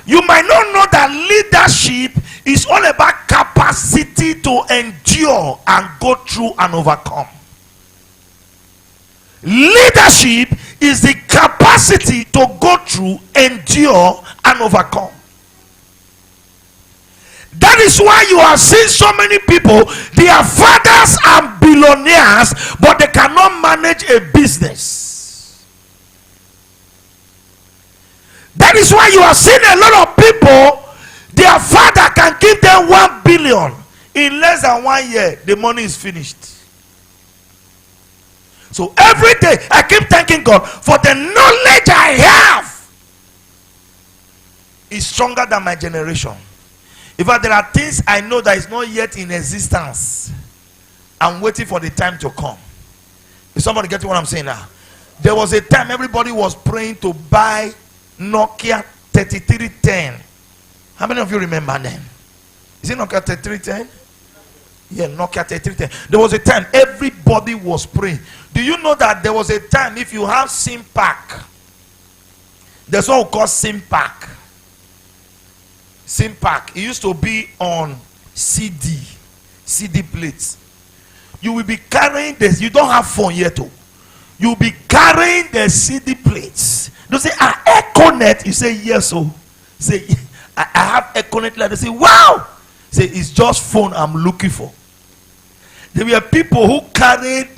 You might not know that leadership is all about capacity to endure and go through and overcome. Leadership is the capacity to go through, endure, and overcome. That is why you have seen so many people, their fathers are billionaires, but they cannot manage a business. That is why you have seen a lot of people, their father can give them 1 billion. In less than 1 year, the money is finished. So every day, I keep thanking God for the knowledge I have is stronger than my generation. In fact, there are things I know that is not yet in existence. I'm waiting for the time to come. Is somebody getting what I'm saying now? There was a time everybody was praying to buy Nokia 3310. How many of you remember them? Is it Nokia 3310? Yeah, Nokia 3310. There was a time everybody was praying. Do you know that there was a time if you have SIM pack, there's what we call SIM pack. SIM pack. It used to be on CD plates. You will be carrying this. You don't have phone yet, too. You'll be carrying the CD plates. They say, Econet. You say, yes, oh. Say, I have Econet. They say, wow. Say, it's just phone I'm looking for. There were people who carried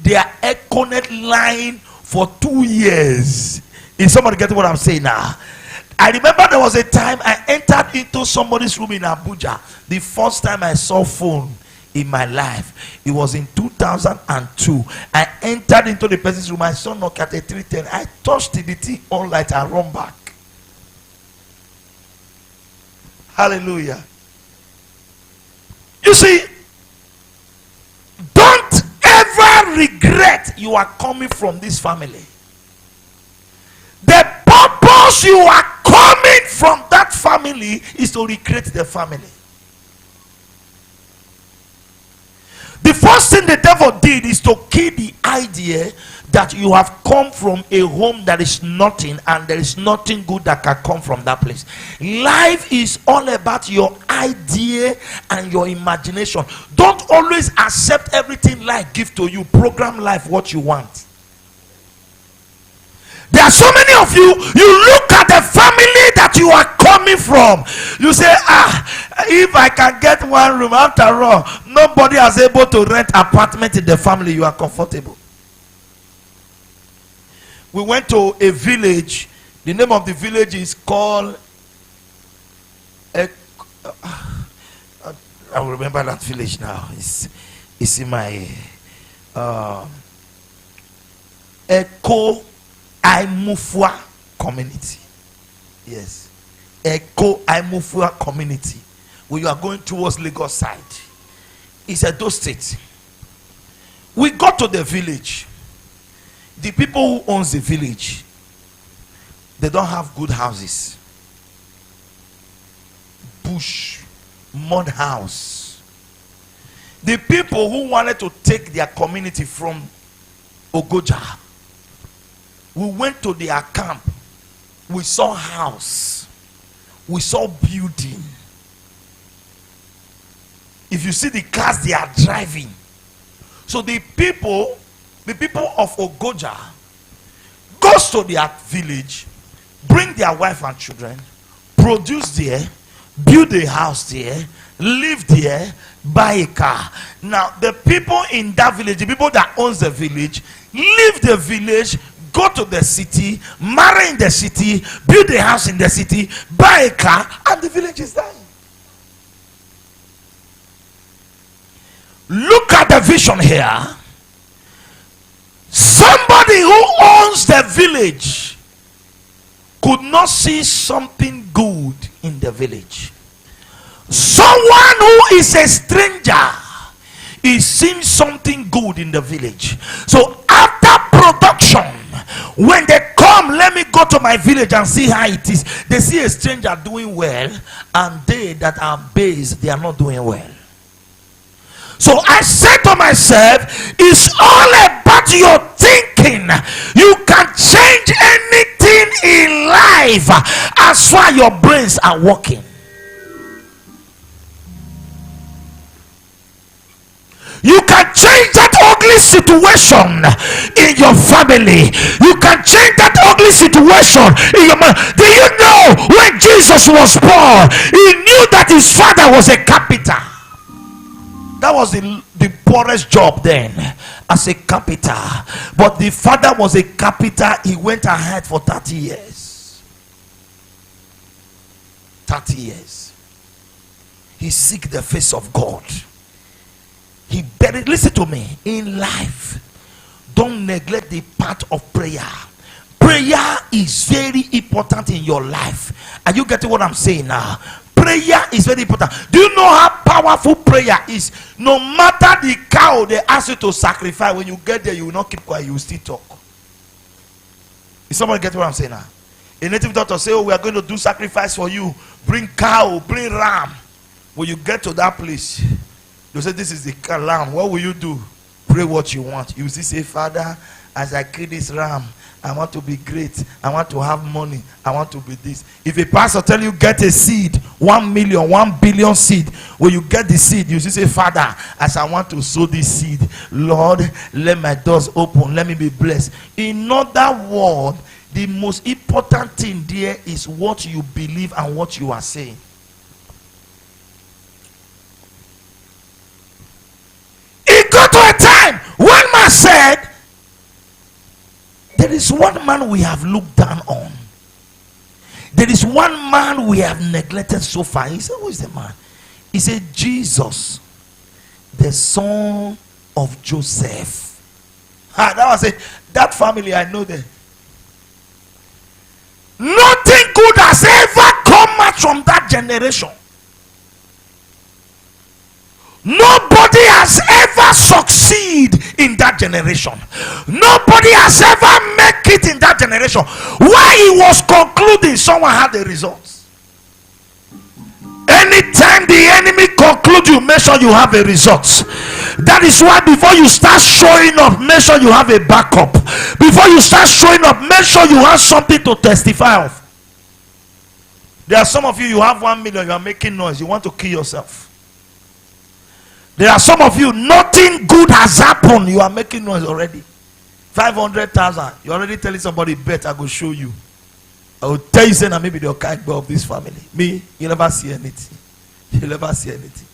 their Econet line for 2 years. Is somebody getting what I'm saying now? I remember there was a time I entered into somebody's room in Abuja. The first time I saw phone in my life, it was in 2002. I entered into the person's room. I saw Nokia 3310. I touched the thing on light and run back. Hallelujah. You see, don't ever regret you are coming from this family. The purpose you are coming from that family is to recreate the family. The first thing the devil did is to kill the idea that you have come from a home that is nothing, and there is nothing good that can come from that place. Life is all about your idea and your imagination. Don't always accept everything life gives to you. Program life what you want. There are so many of you, you look at the family that you are coming from. You say, if I can get one room, after all, nobody is able to rent apartment in the family. You are comfortable. We went to a village. The name of the village is called I will remember that village now. It's in my Eko Aimufua community. Yes. Eko Aimufua community. When you are going towards Lagos side. It's Edo State. We got to the village. The people who owns the village, they don't have good houses. Bush, mud house. The people who wanted to take their community from Ogoja, we went to their camp. We saw house. We saw building. If you see the cars they are driving. So the people of Ogoja goes to their village, bring their wife and children, produce there, build a house there, live there, buy a car. Now the people in that village, the people that owns the village, leave the village, go to the city, marry in the city, build a house in the city, buy a car, and the village is dying. Look at the vision here. Somebody who owns the village could not see something good in the village. Someone who is a stranger is seeing something good in the village. So after production, when they come, let me go to my village and see how it is. They see a stranger doing well, and they that are based, they are not doing well. So I said to myself, it's all about your thinking. You can change anything in life as far your brains are working. You can change that ugly situation in your family. You can change that ugly situation in your mind. Do you know when Jesus was born, he knew that his father was a carpenter? That was the poorest job then, as a carpenter. But the father was a carpenter. He went ahead for 30 years. 30 years. He seek the face of God. He buried. Listen to me. In life, don't neglect the part of prayer. Prayer is very important in your life. Are you getting what I'm saying now? Prayer is very important. Do you know how powerful prayer is? No matter the cow they ask you to sacrifice, when you get there, you will not keep quiet, you will still talk. Is somebody getting what I'm saying now? A native doctor say, oh, we are going to do sacrifice for you. Bring cow, bring ram. When you get to that place, you say, this is the lamb. What will you do? Pray what you want. You see, say, Father, as I kill this ram, I want to be great. I want to have money. I want to be this. If a pastor tell you get a seed, 1 million, 1 billion seed, when you get the seed, you say, Father, as I want to sow this seed, Lord, let my doors open. Let me be blessed. In other words, the most important thing there is what you believe and what you are saying. It got to a time one man said, there is one man we have looked down on. There is one man we have neglected so far. He said, who is the man? He said, Jesus, the son of Joseph. That was it. That family, I know them. Nothing good has ever come out from that generation. Nobody has ever succeeded in that generation. Nobody has ever make it in that generation. While he was concluding, someone had the results. Anytime the enemy conclude, you make sure you have a result. That is why before you start showing up, make sure you have a backup. Before you start showing up, make sure you have something to testify of. There are some of you, you have 1 million, you are making noise, you want to kill yourself. There are some of you, nothing good has happened, you are making noise already. 500,000, you already telling somebody, bet I go show you. I will tell you, say, now maybe the kind boy of this family. Me, you never see anything. You never see anything.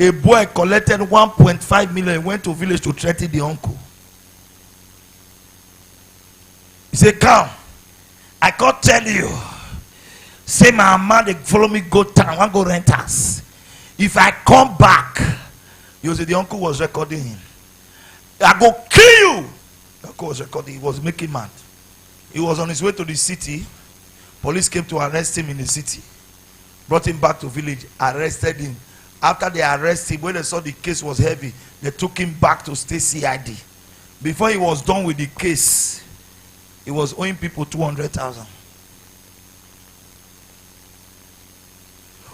A boy collected 1.5 million, went to village to threaten the uncle. He said, come, I can't tell you. Say my man, they follow me, go town, I want to go rent house. If I come back, you see, the uncle was recording him. I go kill you. The uncle was recording. He was making mad. He was on his way to the city. Police came to arrest him in the city. Brought him back to village. Arrested him. After they arrested him, when they saw the case was heavy, they took him back to state CID. Before he was done with the case, he was owing people 200,000.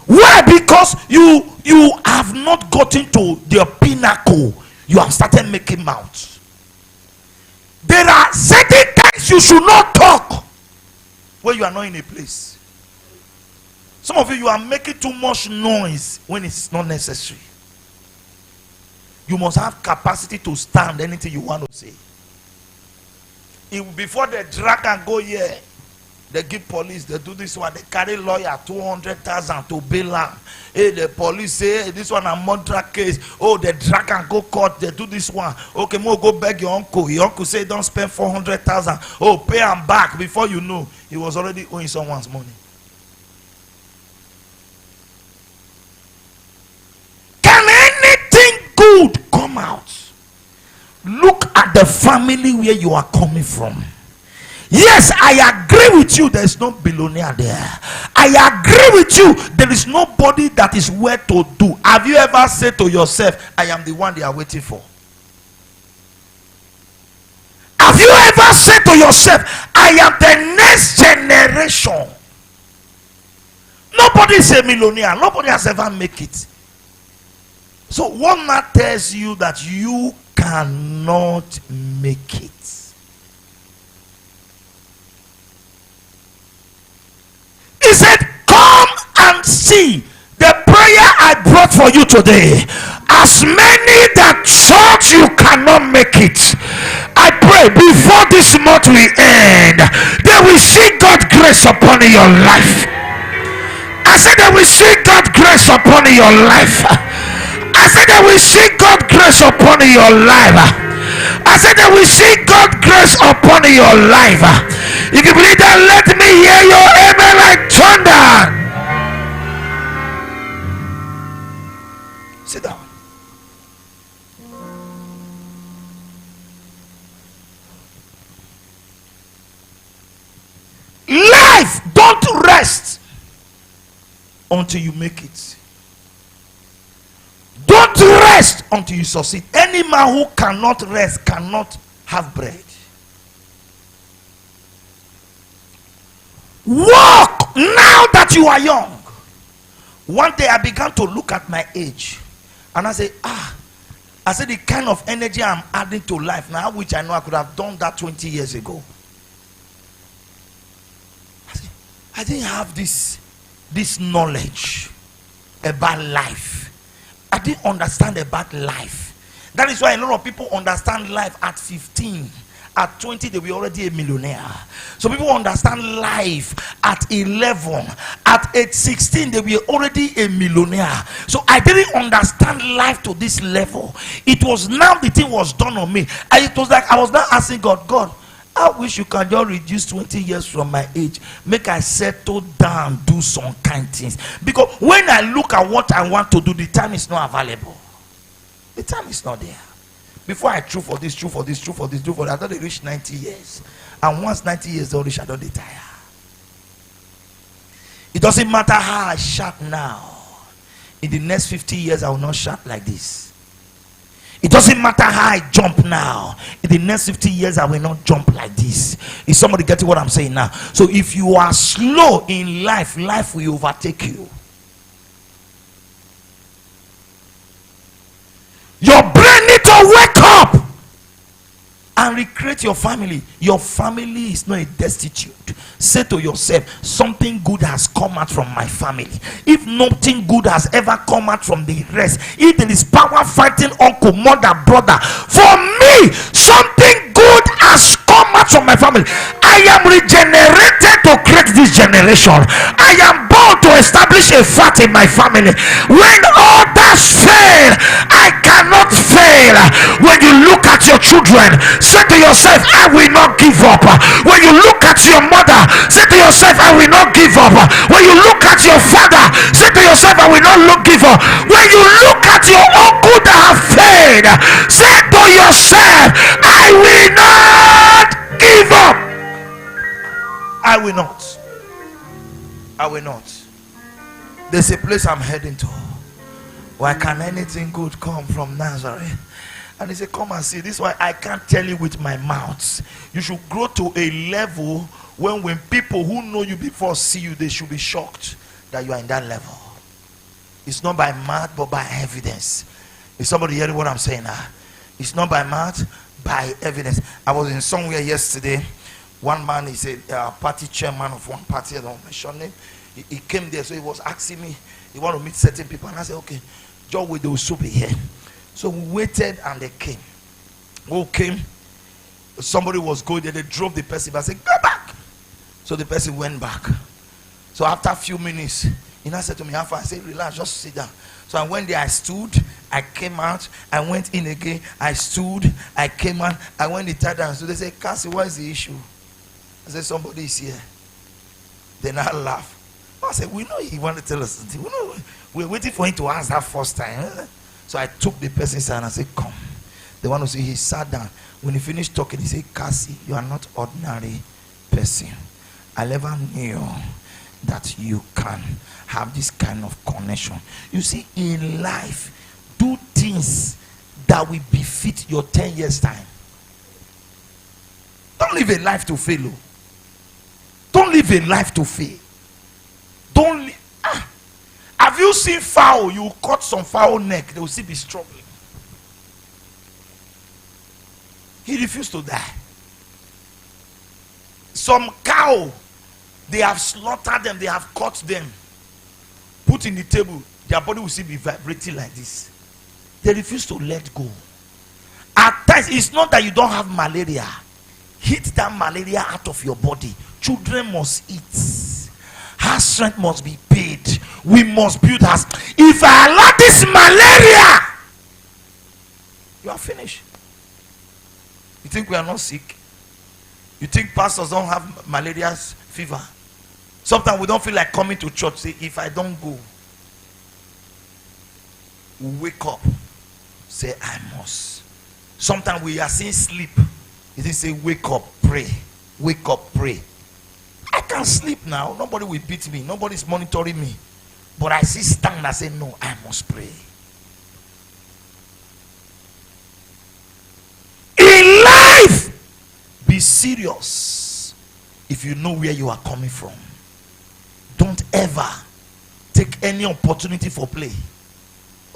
Why? Because you have not gotten to the pinnacle. You have started making mouths. There are certain times you should not talk when you are not in a place. Some of you are making too much noise when it's not necessary. You must have capacity to stand anything you want to say. Before they drag and go here, they give police, they do this one, they carry lawyer 200,000 to bail am. Hey, the police say, hey, this one a murder case. Oh, they drag and go court, they do this one. Okay, mo go beg your uncle. Your uncle say don't spend 400,000. Oh, pay him back. Before you know, he was already owing someone's money. Can anything good come out? Look at the family where you are coming from. Yes, I agree with you. There is no billionaire there. I agree with you. There is nobody that is where to do. Have you ever said to yourself, I am the one they are waiting for? Have you ever said to yourself, I am the next generation? Nobody is a millionaire. Nobody has ever made it. So one man tells you that you cannot make it. He said, come and see the prayer I brought for you today. As many that thought you cannot make it, I pray before this month will end, they will see God's grace upon your life. I said they will see God's grace upon your life. I said they will see God's grace upon your life. I said they will see God's grace upon your life. If you believe that, let me hear your amen like thunder. Sit down. Life, don't rest until you make it. Don't rest until you succeed. Any man who cannot rest cannot have bread. Walk now that you are young. One day I began to look at my age and I said, I said the kind of energy I'm adding to life now, which I know I could have done that 20 years ago. I didn't have this knowledge about life. I didn't understand about life. That is why a lot of people understand life at 15. At 20, they were already a millionaire. So people understand life at 11. At age 16, they were already a millionaire. So I didn't understand life to this level. It was now the thing was done on me. And it was like I was now asking God, I wish you can just reduce 20 years from my age. Make I settle down, do some kind things. Because when I look at what I want to do, the time is not available. The time is not there. Before I true for this, true for this, true for this, true for that, I thought they reach 90 years. And once 90 years don't reach, I don't retire. It doesn't matter how I shout now. In the next 50 years, I will not shout like this. It doesn't matter how I jump now. In the next 50 years, I will not jump like this. Is somebody getting what I'm saying now? So if you are slow in life, life will overtake you. Your brain needs to wake up and recreate your family. Your family is not a destitute. Say to yourself, something good has come out from my family. If nothing good has ever come out from the rest, if there is power fighting uncle, mother, brother, for me, something good has come out from my family. I am regenerated to create this generation. I am born to establish a fact in my family. When others fail, I cannot fail. When you look at your children, say to yourself, I will not give up. When you look at your mother, say to yourself, I will not give up. When you look at your father, say to yourself, I will not give up. When you look at your uncle that have failed, say to yourself, I will not give up. I will not. I will not. There's a place I'm heading to. Why can anything good come from Nazareth? And he said, come and see. This is why I can't tell you with my mouth. You should grow to a level when people who know you before see you, they should be shocked that you are in that level. It's not by mouth, but by evidence. Is somebody hearing what I'm saying now? It's not by mouth, by evidence. I was in somewhere yesterday. One man, he said, party chairman of one party, I don't mention name. He came there, so he was asking me, he want to meet certain people. And I said, okay, John, they will soon be here. So we waited and they came. Who came? Somebody was going there, they drove the person, but I said, go back. So the person went back. So after a few minutes, he now said to me, how far? I said, relax, just sit down. So I went there, I stood, I came out, I went in again, I stood, I came out, I went the third time. So they said, Kassy, what is the issue? I said, somebody is here. Then I laughed. I said, we know he wanted to tell us something. We're waiting for him to ask that first time. So I took the person's hand and I said, come. The one who said, he sat down. When he finished talking, he said, Kassy, you are not ordinary person. I never knew that you can have this kind of connection. You see, in life, do things that will befit your 10 years time. Don't live a life to fail. Don't live a life to fail. Don't live. Have you seen fowl? You cut some fowl neck, they will still be struggling. He refused to die. Some cow, They have slaughtered them, they have cut them, put in the table. Their body will still be vibrating like this. They refuse to let go. At times, it's not that you don't have malaria. Hit that malaria out of your body. Children must eat. House strength must be paid. We must build house. If I allow this malaria, you are finished. You think we are not sick? You think pastors don't have malaria fever? Sometimes we don't feel like coming to church. Say, if I don't go, we wake up. Say, I must. Sometimes we are seeing sleep. It is say, wake up, pray. Wake up, pray. I can sleep now. Nobody will beat me. Nobody is monitoring me. But I see stand and say, no, I must pray. In life, be serious. If you know where you are coming from, don't ever take any opportunity for play.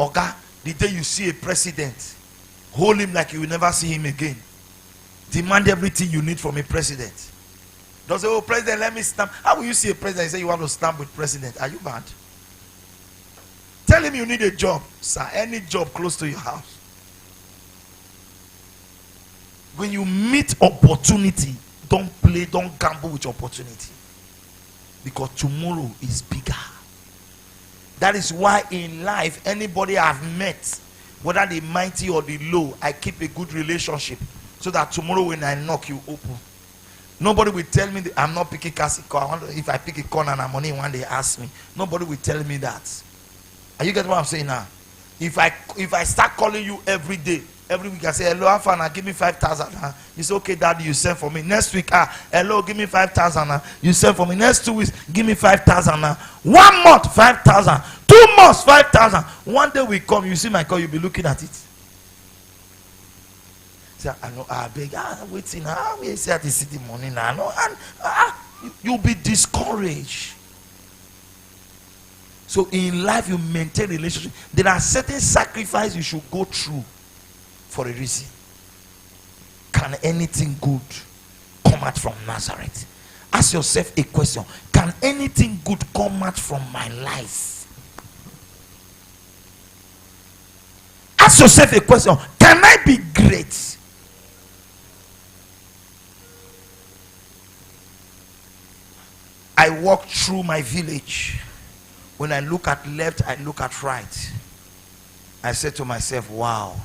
Okay, the day you see a president, hold him like you will never see him again. Demand everything you need from a president. Don't say, oh, president, let me stamp. How will you see a president and say you want to stamp with president? Are you mad? Tell him you need a job, sir. Any job close to your house. When you meet opportunity, don't play, don't gamble with opportunity. Because tomorrow is bigger. That is why in life, anybody I've met, whether the mighty or the low, I keep a good relationship. So that tomorrow when I knock, you open. Nobody will tell me that I'm not picking Kassy. If I pick a corner and I'm on it, one day ask me. Nobody will tell me that. Are you getting what I'm saying now? If I start calling you every day, every week I say, hello, Afana, give me 5,000. You say, okay, daddy, you send for me. Next week, hello, give me 5,000. You send for me. Next 2 weeks, give me 5,000. 1 month, 5,000. 2 months, 5,000. One day we come, you see my call, you'll be looking at it. Say, I know, I beg, waiting, we say at the city money now. And you'll be discouraged. So in life, you maintain relationship. There are certain sacrifices you should go through for a reason. Can anything good come out from Nazareth? Ask yourself a question. Can anything good come out from my life? Ask yourself a question. Can I be great? I walk through my village. When I look at left, I look at right. I said to myself, wow.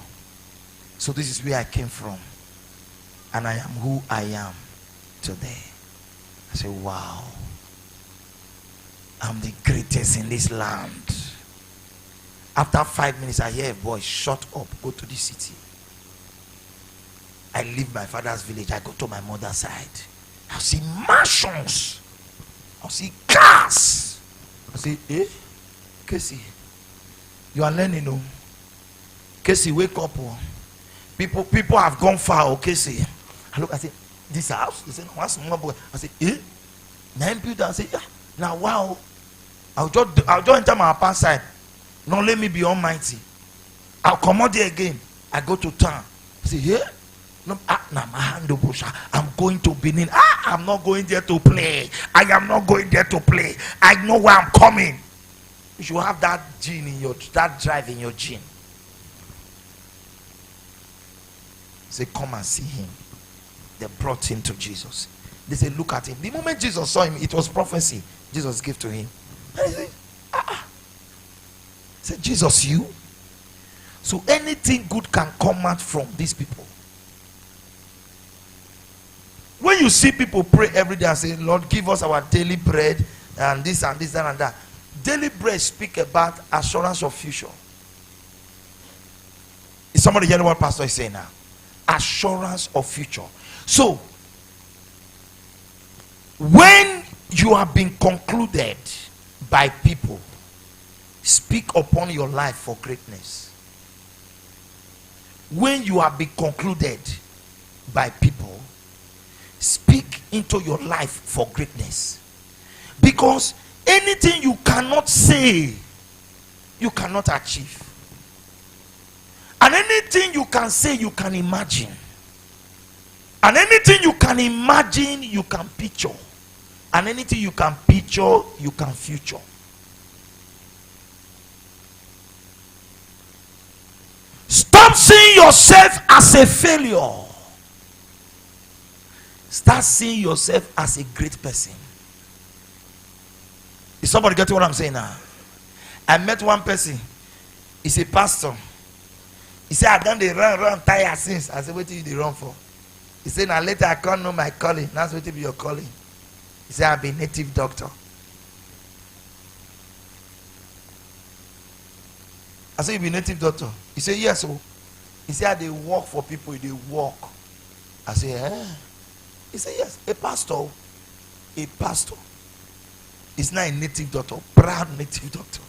So this is where I came from. And I am who I am today. I say, wow. I'm the greatest in this land. After 5 minutes, I hear a voice, shut up, go to the city. I leave my father's village. I go to my mother's side. I see mansions. I see cars. I say, Kassy, you are learning, no? Kassy, wake up. Oh. People have gone far, Kassy. I look, I say, this house? They say, no, one small boy. I say, Now build. I say, yeah. Now, wow. I'll just enter my past side. Don't let me be almighty. I'll come out there again. I go to town. I say, yeah? No, I'm going to Benin. I'm not going there to play. I am not going there to play. I know where I'm coming. You should have that gene in that drive in your gene. Say, come and see him. They brought him to Jesus. They said, look at him. The moment Jesus saw him, it was prophecy. Jesus gave to him. And he said, Said, Jesus, you? So anything good can come out from these people. When you see people pray every day and say, Lord, give us our daily bread and this and this and that. Daily bread speak about assurance of future. Is somebody hearing what Pastor is saying now? Assurance of future. So, when you have been concluded by people, speak upon your life for greatness. When you have been concluded by people, speak into your life for greatness. Because anything you cannot say, you cannot achieve. And anything you can say, you can imagine. And anything you can imagine, you can picture. And anything you can picture, you can future. Stop seeing yourself as a failure. Start seeing yourself as a great person. Is somebody getting what I'm saying now? I met one person. He's a pastor. He said, I done the run tire since. I said, what did you run for? He said, now later I can't know my calling. That's what will be your calling. He said, I'll be a native doctor. I said, you be a native doctor? He said, yes. Oh. He said, they work for people, they work. I said, eh? He said, yes, a pastor. A pastor. He's not a native doctor, proud native doctor.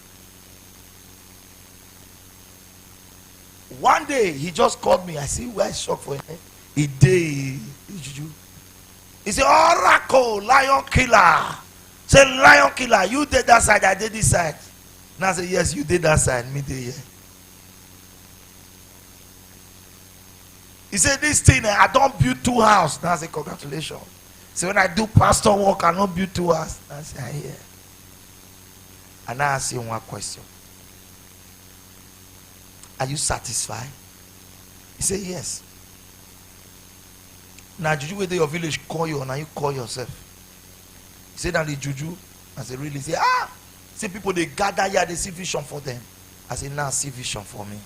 One day he just called me. I see why shock for him. He did. He said, Oracle, lion killer. Say, lion killer, you did that side, I did this side. Now I said, yes, you did that side, me did here. He said, this thing, I don't build 2 houses. Now I said, congratulations. So when I do pastor work, I don't build 2 houses. I said, yeah. And now I ask you one question. Are you satisfied? He said, yes. Now, Juju, whether your village call you or now you call yourself. He said, now the Juju, I said, really? He said, see people, they gather here, they see vision for them. I said, now see vision for me.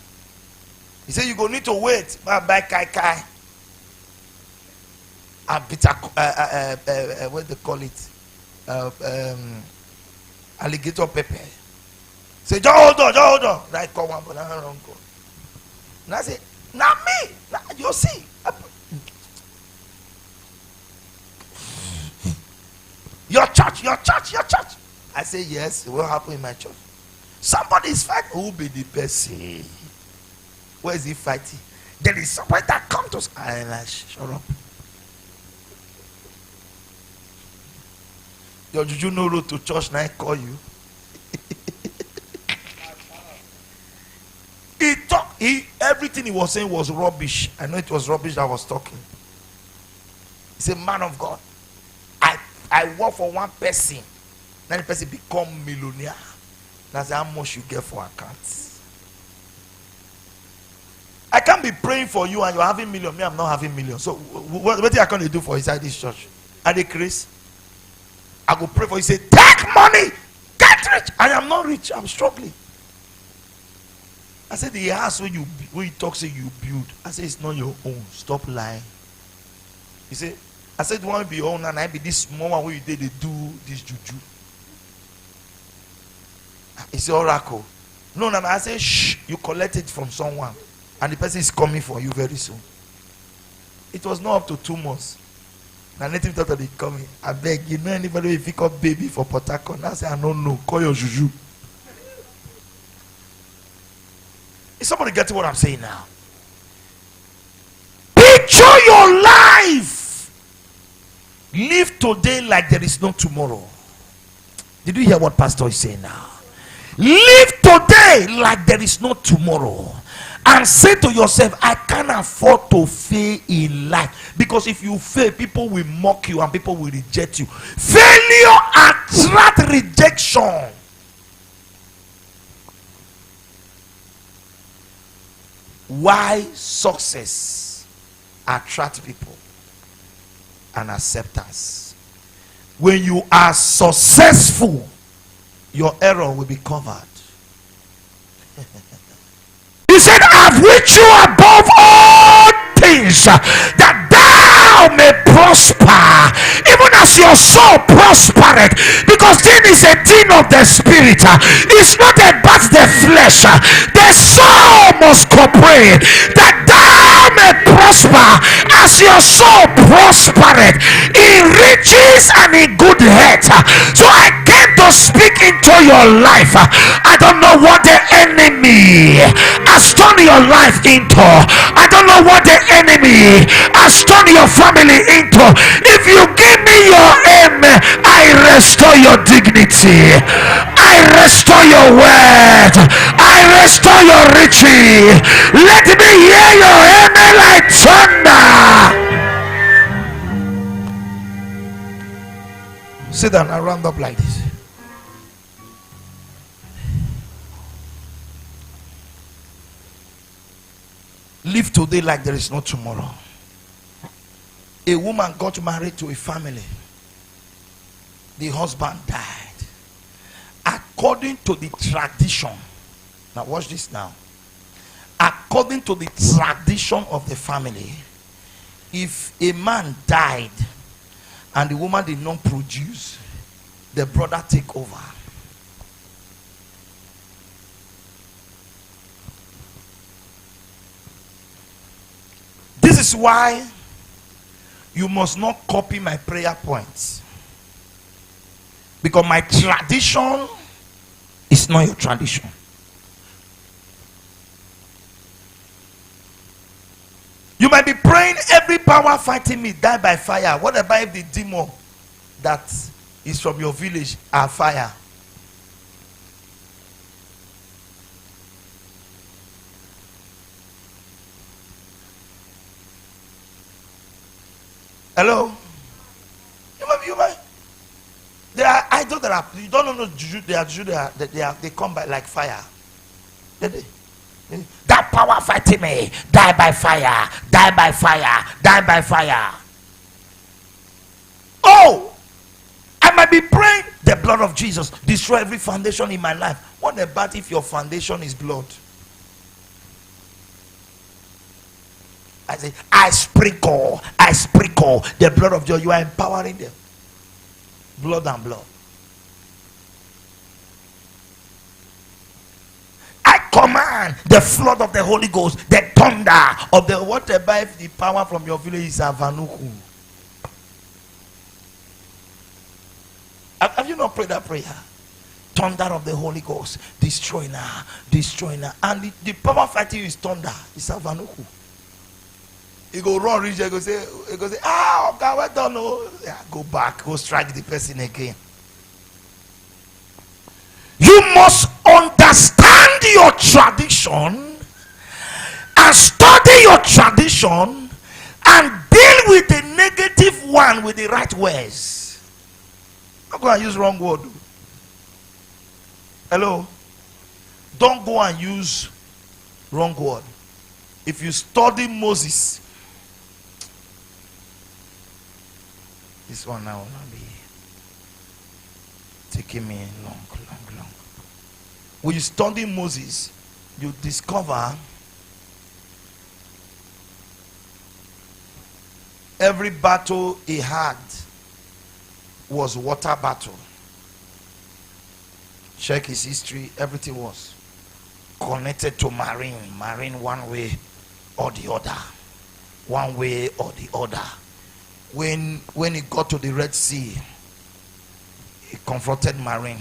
He said, you go need to wait. Buy kai. And bitter, what they call it? Alligator pepper. Say, just hold on. Like, come on, but I don't go. And I say, not me. Nah, you see. Your church. I say, yes, it will happen in my church. Somebody is fighting. Who be the person? Where is he fighting? There is somebody that comes to us. And I shut up. Your Juju no road to church, now I call you. Everything he was saying was rubbish. I know it was rubbish that I was talking. He's a man of God. I work for one person. Then the person become millionaire. That's how much you get for accounts. I can't be praying for you and you're having million. Me, I'm not having million. So what are going to do for inside this church? Are they crazy? I go pray for you. Say, take money, get rich. I am not rich. I'm struggling. I said, the house when you talk, say you build. I said, it's not your own. Stop lying. He said, I said, you want to be your own and I be this small one where you did they do this juju. He said, Oracle. No. I said, shh, you collect it from someone. And the person is coming for you very soon. It was not up to 2 months. Now native doctor they coming. I beg, you know anybody will pick up baby for Port Harcourt? I say, I don't know. Call your juju. Is somebody getting what I'm saying now? Picture your life. Live today like there is no tomorrow. Did you hear what pastor is saying now? Live today like there is no tomorrow. And say to yourself, I can't afford to fail in life. Because if you fail, people will mock you and people will reject you. Failure attracts rejection. Why success attracts people and acceptance? When you are successful, your error will be covered. He said, I've reached you above all things, that thou may prosper, even as your soul prospereth. Because this is a thing of the spirit. It's not about the flesh. The soul must cooperate, that thou may prosper as your soul prospereth in riches and in good health. So I came to speak into your life. I don't know what the enemy has turned your life into. I don't know what the enemy has turned your family into. If you give me your aim, I restore your dignity, I restore your wealth, I restore your riches. Let me hear your amen like thunder. Sit down and round up like this. Live today like there is no tomorrow. A woman got married to a family. The husband died. According to the tradition, now watch this now. According to the tradition of the family, if a man died and the woman did not produce, the brother take over. This is why you must not copy my prayer points, because my tradition is not your tradition. You might be praying, every power fighting me die by fire. What about if the demon that is from your village are fire? Hello? You might. There are idols that are, you don't know juju, they are juju, they come by like fire. That power fighting me, die by fire, die by fire, die by fire. Oh, I might be praying, the blood of Jesus destroy every foundation in my life. What about if your foundation is blood? I say, I sprinkle the blood of Jesus. You are empowering them. Blood and blood. I command the flood of the Holy Ghost, the thunder of the whatever, if the power from your village is Avanuku. Have you not prayed that prayer? Thunder of the Holy Ghost, destroy now, destroy now. And the power fighting you is thunder, it's Avanuku. He go run, reach there, he go say, ah, God, well done, no. Yeah, go back, go strike the person again. You must understand your tradition and study your tradition and deal with the negative one with the right words. I'm going to use wrong word. Hello? Don't go and use wrong word. If you study Moses, this one now will not be taking me long. When you study Moses, you discover every battle he had was water battle. Check his history, everything was connected to marine one way or the other. One way or the other. When he got to the Red Sea, he confronted marine.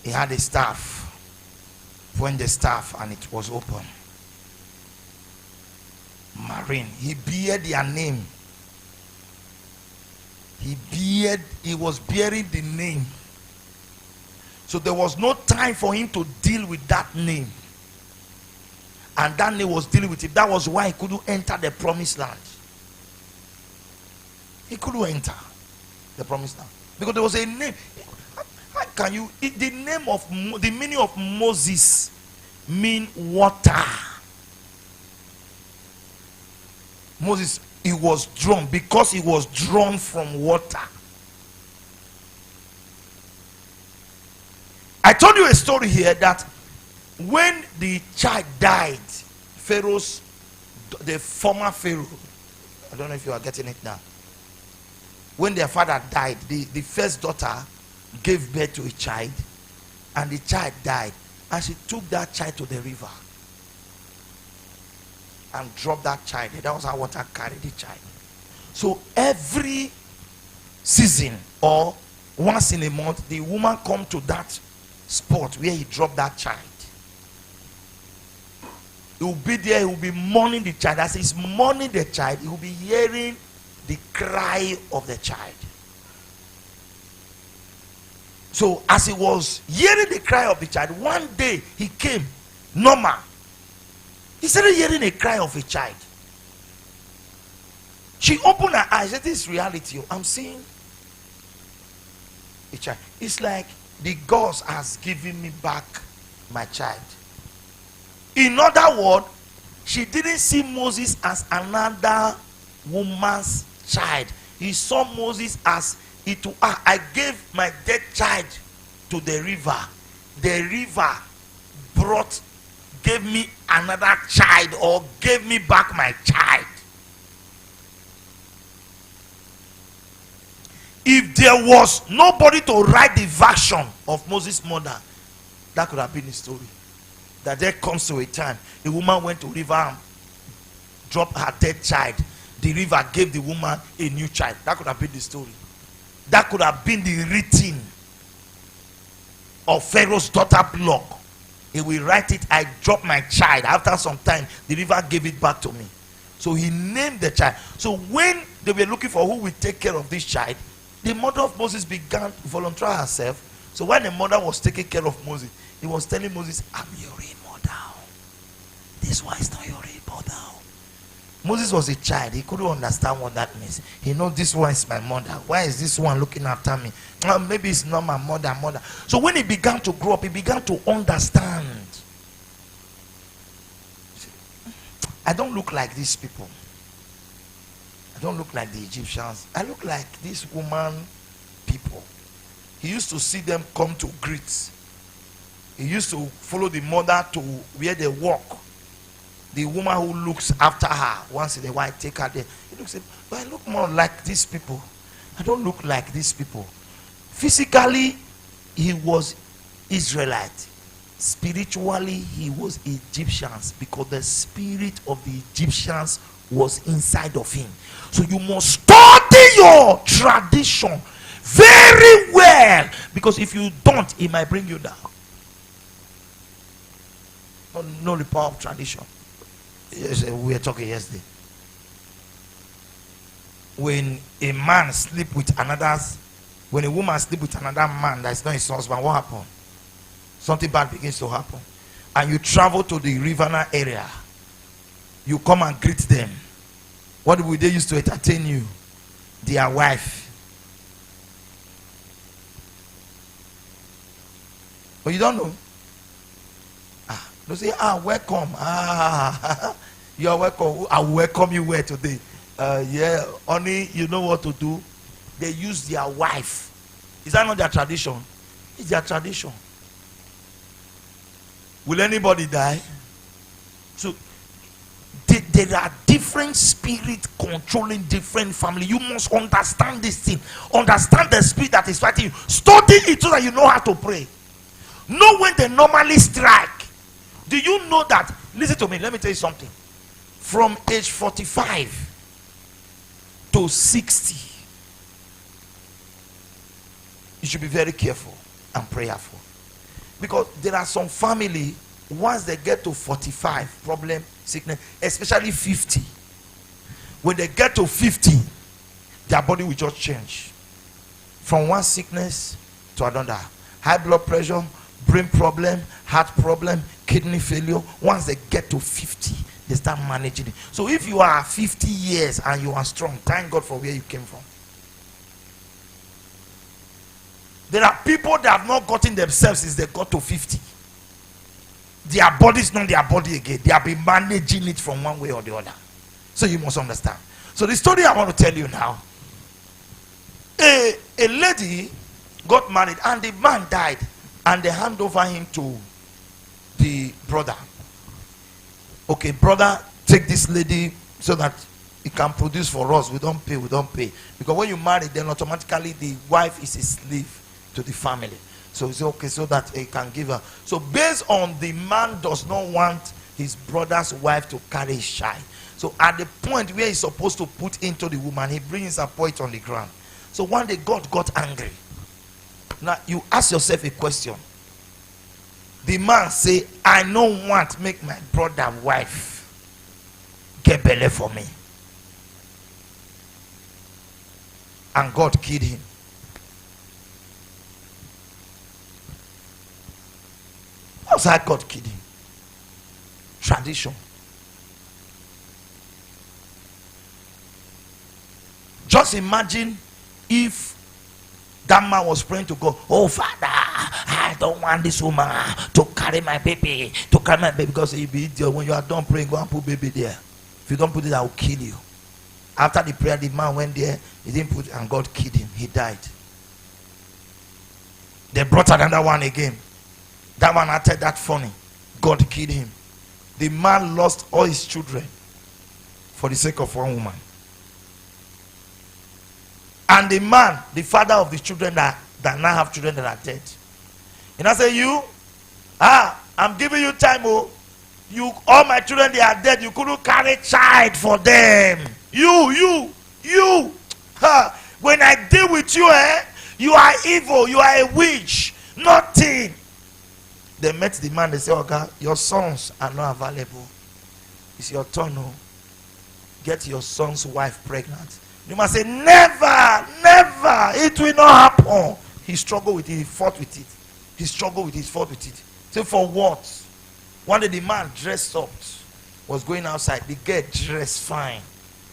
He had a staff. Point the staff and it was open. Marine. He beard their name. He was bearing the name. So there was no time for him to deal with that name. And that name was dealing with it. That was why he couldn't enter the promised land. He couldn't enter the promised land. Because there was a name. How can you, the name of, the meaning of Moses mean water. Moses, he was drawn because he was drawn from water. I told you a story here that when the child died, Pharaoh's, the former Pharaoh, I don't know if you are getting it now. When their father died, the first daughter gave birth to a child, and the child died, and she took that child to the river and dropped that child. That was how water carried the child. So every season or once in a month, the woman come to that spot where he dropped that child. He will be there, he will be mourning the child. As he's mourning the child, he will be hearing the cry of the child. So as he was hearing the cry of the child, one day he came normal. He started hearing a cry of a child. She opened her eyes. Said, this is reality. I'm seeing a child. It's like the gods has given me back my child. In other words, she didn't see Moses as another woman's child. He saw Moses as it. I gave my dead child to the river. The river gave me another child, or gave me back my child. If there was nobody to write the version of Moses' mother, that could have been the story. That there comes to a time, the woman went to river and dropped her dead child. The river gave the woman a new child. That could have been the story. That could have been the written of Pharaoh's daughter blog. He will write it, I dropped my child. After some time, the river gave it back to me. So he named the child. So when they were looking for who will take care of this child, the mother of Moses began to volunteer herself. So when the mother was taking care of Moses, he was telling Moses, I'm your real mother. This one is not your real mother. Moses was a child. He couldn't understand what that means. He knows this one is my mother. Why is this one looking after me? Maybe it's not my mother. So when he began to grow up, he began to understand. I don't look like these people. I don't look like the Egyptians. I look like these woman people. He used to see them come to greet. He used to follow the mother to where they walk. The woman who looks after her once in a while, take her there. He looks at, but I look more like these people. I don't look like these people. Physically, he was Israelite. Spiritually, he was Egyptians, because the spirit of the Egyptians was inside of him. So you must study your tradition very well, because if you don't, it might bring you down. No, the power of tradition. Yes, we were talking yesterday. When a man sleep with when a woman sleep with another man that's not his husband, what happened? Something bad begins to happen. And you travel to the Riverina area. You come and greet them. What would they use to entertain you? Their wife. But you don't know. They say, welcome. You're welcome. I welcome you where today? Yeah, only you know what to do. They use their wife. Is that not their tradition? It's their tradition. Will anybody die? So there are different spirits controlling different family. You must understand this thing. Understand the spirit that is fighting you. Study it so that you know how to pray. Know when they normally strike. Do you know that? Listen to me, let me tell you something. From age 45 to 60, you should be very careful and prayerful. Because there are some family, once they get to 45, problem, sickness, especially 50. When they get to 50, their body will just change. From one sickness to another. High blood pressure, brain problem, heart problem, kidney failure. Once they get to 50, they start managing it. So if you are 50 years and you are strong, thank God for where you came from. There are people that have not gotten themselves since they got to 50. Their body is not their body again. They have been managing it from one way or the other. So you must understand. So the story I want to tell you now. A lady got married and the man died. And they hand over him to the brother. Okay, brother, take this lady so that he can produce for us. We don't pay. Because when you marry, then automatically the wife is a slave to the family. So it's okay, so that he can give her. So based on the man does not want his brother's wife to carry his child. So at the point where he's supposed to put into the woman, he brings a point on the ground. So one day God got angry. Now you ask yourself a question. The man say, I don't want make my brother wife get belly for me. And God killed him. How's that God killed him? Tradition. Just imagine if That man was praying to God. Oh, Father, I don't want this woman to carry my baby. Because he'll be idiot. When you are done praying, go and put baby there. If you don't put it, I will kill you. After the prayer, the man went there. He didn't put it, and God killed him. He died. They brought another one again. That one acted that funny. God killed him. The man lost all his children for the sake of one woman. And the man, the father of the children that now have children that are dead. And I say, I'm giving you time, all my children, they are dead. You couldn't carry child for them. You. When I deal with you, you are evil. You are a witch. Nothing. They met the man. They say, okay, your sons are not available. It's your turn. Get your son's wife pregnant. You must say, never. It will not happen. He struggled with it. He fought with it. He struggled with it. He fought with it. So for what? One day the man dressed up, was going outside. The girl dressed fine.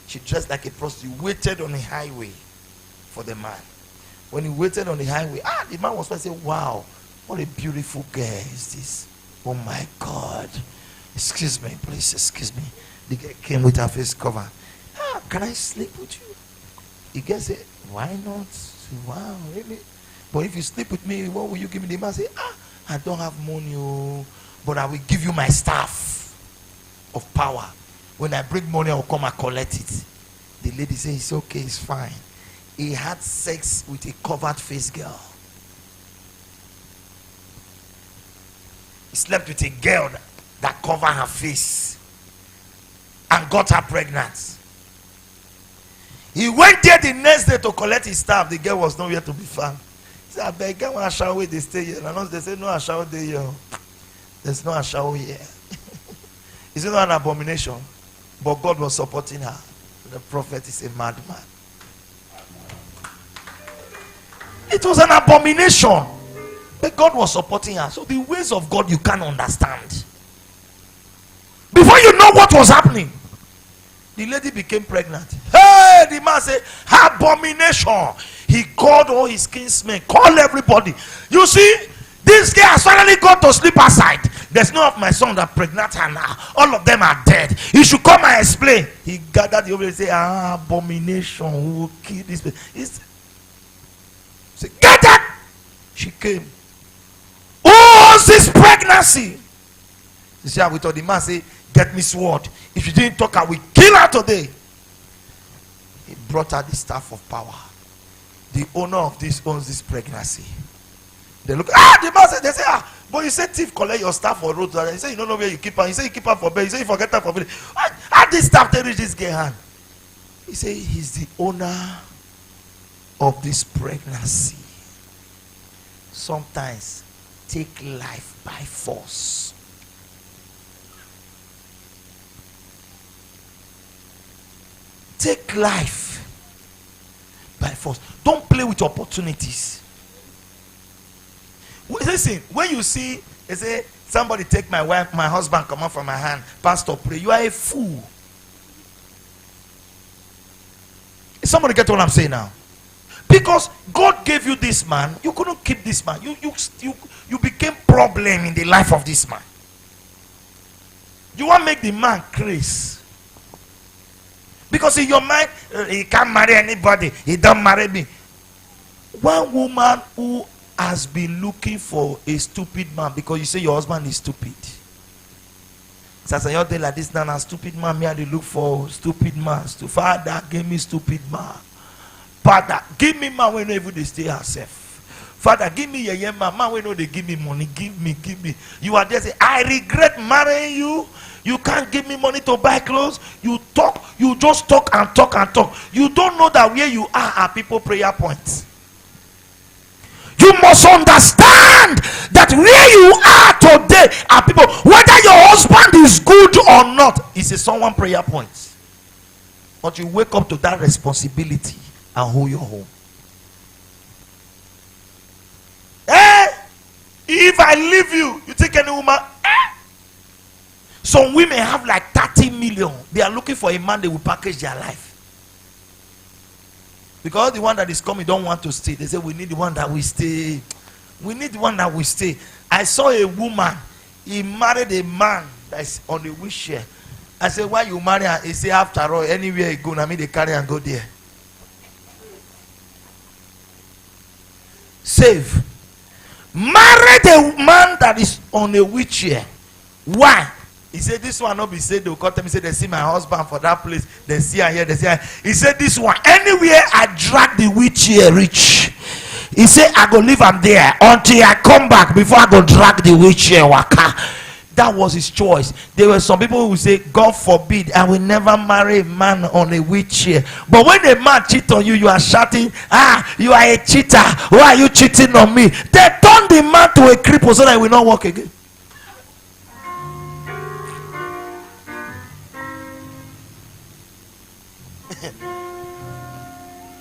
She dressed like a prostitute. Waited on the highway for the man. When he waited on the highway, the man was saying, wow, what a beautiful girl is this. Oh my God. Excuse me, please, excuse me. The girl came with her face covered. Can I sleep with you? The girl said, why not? Wow, really? But if you sleep with me, what will you give me? The man said, I don't have money, but I will give you my staff of power. When I bring money, I will come and collect it. The lady said, it's okay, it's fine. He had sex with a covered face girl. He slept with a girl that covered her face and got her pregnant. He went there the next day to collect his staff. The girl was nowhere to be found. He said, I beg, get one shower, they stay here. And they said, no shower there here. There's no shower here. Is it not an abomination? But God was supporting her. The prophet is a madman. It was an abomination. But God was supporting her. So the ways of God you can't understand. Before you know what was happening, the lady became pregnant. Hey, the man said, abomination. He called all his kinsmen, called everybody. You see, this girl has finally gone to sleep outside. There's none of my son that pregnant her now. All of them are dead. You should come and explain. He gathered the over and said, abomination, who will kill this person? He said, get up. She came. Who owns this pregnancy? You see how we told the man, say, get me sword. If you didn't talk, I will kill her today. He brought her the staff of power. The owner of this owns this pregnancy. They look, the man said, they say, but you said thief collect your staff for road. He said, you don't know where you keep her. He said, you keep her for bed. He said, you forget her for bed. How this staff they reach this girl hand? He said, he's the owner of this pregnancy. Sometimes take life by force. Take life by force. Don't play with opportunities. Listen, when you see, they say, somebody take my wife, my husband come out from my hand, pastor pray, you are a fool. Somebody get what I'm saying now? Because God gave you this man, you couldn't keep this man. You became problem in the life of this man. You want to make the man crazy. Because in your mind, he can't marry anybody. He don't marry me. One woman who has been looking for a stupid man because you say your husband is stupid. So you're like this now, a stupid man, me I look for stupid man. Father, give me stupid man. Father, give me man when even they stay herself. Father, give me a man when they give me money. Give me. You are there say, I regret marrying you. You can't give me money to buy clothes. You just talk and talk. You don't know that where you are people prayer points. You must understand that where you are today are people, whether your husband is good or not, it's a someone prayer point. But you wake up to that responsibility and hold your home. If I leave you, you take any woman. Some women have like 30 million. They are looking for a man they will package their life. Because the one that is coming don't want to stay. They say we need the one that will stay. We need the one that will stay. I saw a woman. He married a man that is on a wheelchair. I said, why you marry her? He said, after all, anywhere you go, I mean they carry and go there. Save. Married a man that is on a wheelchair. Why? He said, this one not be said. They'll cut him. He said, they see my husband for that place. They see her here. They see her. He said, this one, anywhere I drag the wheelchair reach. He said, I go leave him there until I come back before I go drag the wheelchair waka. That was his choice. There were some people who say, God forbid, I will never marry a man on a wheelchair. But when a man cheats on you, you are shouting, you are a cheater. Why are you cheating on me? They turn the man to a cripple so that he will not walk again.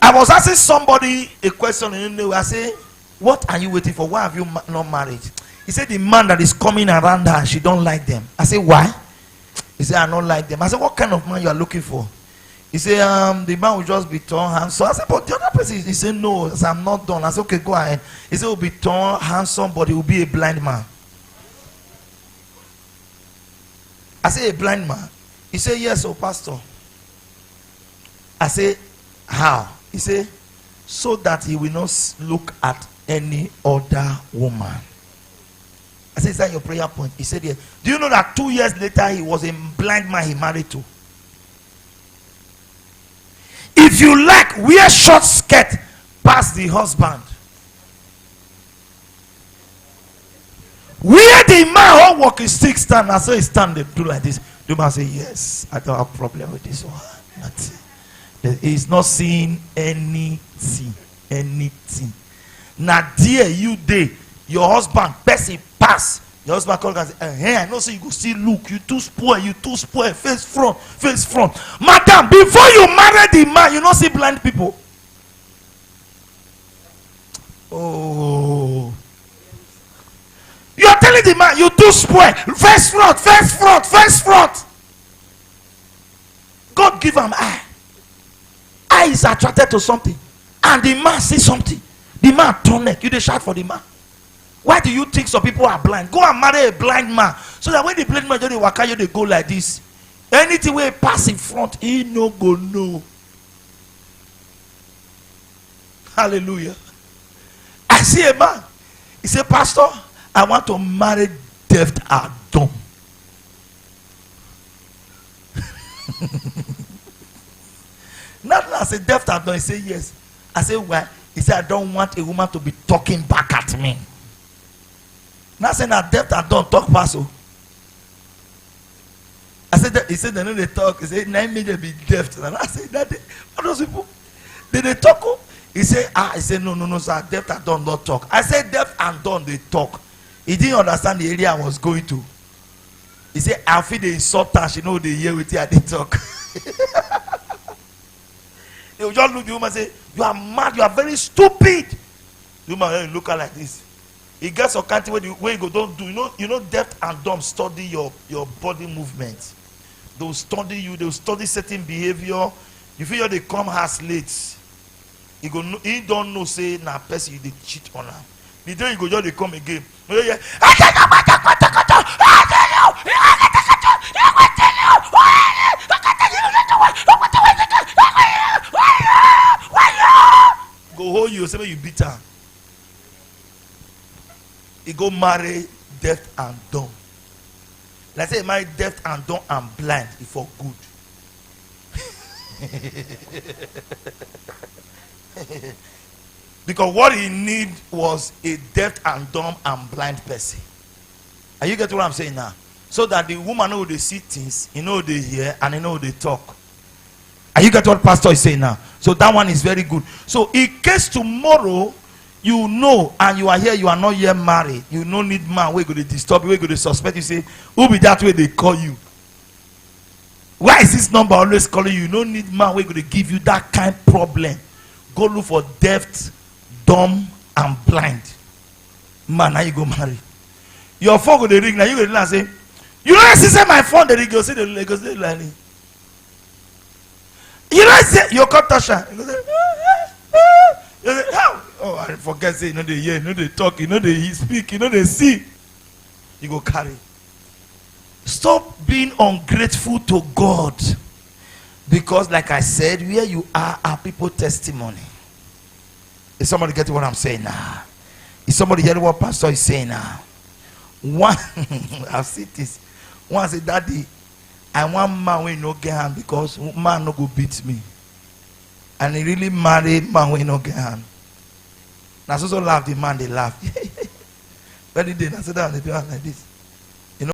I was asking somebody a question and I say, what are you waiting for? Why have you not married? He said, the man that is coming around her, she don't like them. I said, why? He said, I don't like them. I said, what kind of man you are looking for? He said, the man will just be tall, handsome. I said, but the other person, he said, no. I said, I'm not done. I said, okay, go ahead. He said, he'll be tall, handsome, but he will be a blind man. I said, a blind man? He said, yes, oh pastor. I said, how? He said, so that he will not look at any other woman. I said, is that your prayer point? He said, yes. Do you know that 2 years later he was a blind man he married to? If you like, wear short skirt past the husband. Where the man all walking stick stand, I saw he stand they do like this. The man say, yes, I don't have a problem with this one. Nothing. He's not seeing anything. Now, dear, you day, your husband, person pass. Your husband call and say, hey, I know so you go see look, you too spoil, face front. Madam, before you marry the man, you not see blind people. Oh. You are telling the man, you too spoil, face front. God give him eye. Eye is attracted to something. And the man sees something. The man turn neck. You dey shout for the man. Why do you think some people are blind? Go and marry a blind man. So that when the blind man just waka, they go like this. Anything where pass in front, he no go no. Hallelujah. I see a man. He said, Pastor, I want to marry deaf and dumb. Not I said deaf and dumb. He said yes. I said why? He said I don't want a woman to be talking back at me. Not saying that deaf and dumb talk paso. I said that, he said they know they talk. He said 9 million be deaf. And I said that what those people did they talk? He said he said no sir, deaf and dumb don't talk. I said deaf and dumb they talk. He didn't understand the area I was going to. He said I feel the insult her. She know they hear with you and they talk. They will just look at the woman and say, you are mad, you are very stupid. The woman look at like this. He gets a country where you go, don't do. You know, deaf and dumb study your body movement. They will study you, they will study certain behavior. You feel they come house late. He don't know, say, na person they cheat on her. The day you go, just they come again. Go hold you, say you beat her. He go marry deaf and dumb. Let's say he marry deaf and dumb and blind for good. Because what he need was a deaf and dumb and blind person. Are you getting what I'm saying now? So that the woman know they see things, you know they hear, and you know they talk. Are you getting what pastor is saying now? So that one is very good. So in case tomorrow you know and you are here, you are not yet married, you don't need man where go to disturb you, where go to suspect you, say who be that way they call you? Why is this number always calling you? You don't need man where go to give you that kind of problem. Go look for deaf, dumb and blind man. Now you go marry. Your phone go the ring. Now you go to and say, you know, I say my phone the ring. You say the like. You know, say you come touch her. You say, oh, I forget. Say, you know they hear, you know they talk, you know they speak, you know they see. You go carry. Stop being ungrateful to God, because, like I said, where you are people testimony. Is somebody getting what I'm saying now? Is somebody hearing what Pastor is saying now? One, I've seen this. One said, Daddy, I want man when no get hand because man no go beat me. And he really married man when no get hand. Now so laugh the man, they laugh. When they did, I said that they do like this.